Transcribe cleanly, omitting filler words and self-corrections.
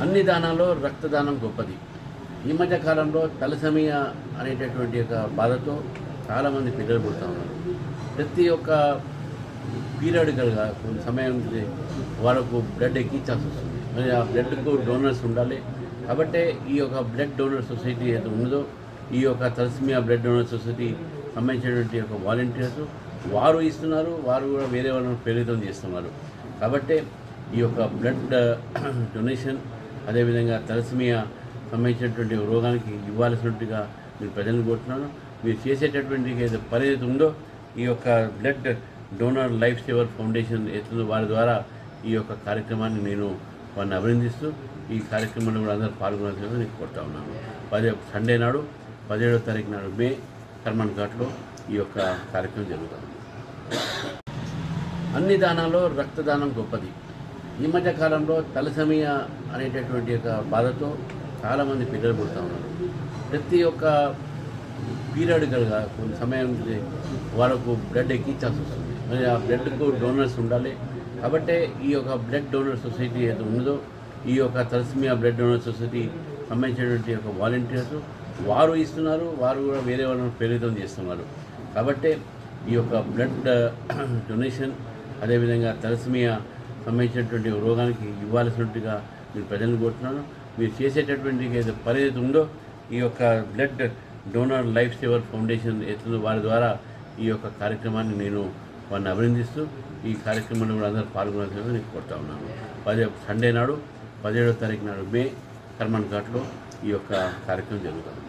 అన్ని దానాల్లో రక్తదానం గొప్పది. ఈ మధ్య కాలంలో తలసేమియా అనేటటువంటి ఒక బాధతో చాలామంది పిల్లలు పుడతా ఉన్నారు. ప్రతి ఒక్క పీరియాడికల్గా కొంత సమయం వాళ్ళకు బ్లడ్ ఎక్కించాల్సి వస్తుంది. మరి ఆ బ్లడ్కు డోనర్స్ ఉండాలి. కాబట్టి ఈ యొక్క బ్లడ్ డోనర్ సొసైటీ ఏదో ఉన్నదో, ఈ యొక్క తలసేమియా బ్లడ్ డోనర్ సొసైటీ సంబంధించినటువంటి ఒక వాలంటీర్స్ వారు ఇస్తున్నారు, వారు కూడా వేరే వాళ్ళని ప్రేరితం చేస్తున్నారు. కాబట్టి ఈ యొక్క బ్లడ్ డొనేషన్, అదేవిధంగా తలసేమియా సంబంధించినటువంటి రోగానికి ఇవ్వాల్సినట్టుగా నేను ప్రజలను కోరుతున్నాను. మీరు చేసేటటువంటి ఏదో పని ఏదైతే ఉందో, ఈ యొక్క blood donor life saver foundation ఎత్తుందో వారి ద్వారా ఈ యొక్క కార్యక్రమాన్ని నేను వారిని అభినందిస్తూ ఈ కార్యక్రమంలో కూడా అందరూ పాల్గొనాల్సిందిగా నేను కోరుతా ఉన్నాను. సండే నాడు 17వ తారీఖు నాడు మే కర్మన్ ఘాట్లో ఈ యొక్క కార్యక్రమం జరుగుతుంది. అన్ని దానాల్లో రక్తదానం గొప్పది. ఈ మధ్య కాలంలో తలసేమియా అనేటటువంటి ఒక బాధతో చాలామంది పిల్లలు పుడతా ఉన్నారు. ప్రతి ఒక్క పీరియాడికల్గా కొంత సమయం వాళ్ళకు బ్లడ్ ఎక్కించాల్సి వస్తుంది. మరి ఆ బ్లడ్కు డోనర్స్ ఉండాలి. కాబట్టి ఈ యొక్క బ్లడ్ డోనర్ సొసైటీ ఏదో ఉన్నదో, ఈ యొక్క తలసేమియా బ్లడ్ డోనర్ సొసైటీ సంబంధించినటువంటి ఒక వాలంటీర్స్ వారు ఇస్తున్నారు, వారు కూడా వేరే వాళ్ళని ప్రేరితం చేస్తున్నారు. కాబట్టి ఈ యొక్క బ్లడ్ డొనేషన్, అదేవిధంగా తలసేమియా సంబంధించినటువంటి రోగానికి ఇవ్వాల్సినట్టుగా నేను ప్రజలను కోరుతున్నాను. మీరు చేసేటటువంటి ఏదో పని ఏదైతే ఉందో, ఈ యొక్క blood donor life saver foundation ఎత్తుందో వారి ద్వారా ఈ యొక్క కార్యక్రమాన్ని నేను వారిని అభినందిస్తూ ఈ కార్యక్రమంలో కూడా అందరూ పాల్గొనాల్సిందిగా నేను కోరుతా ఉన్నాను. సండే నాడు 17వ తారీఖు నాడు మే కర్మన్ ఘాట్లో ఈ యొక్క కార్యక్రమం జరుగుతుంది.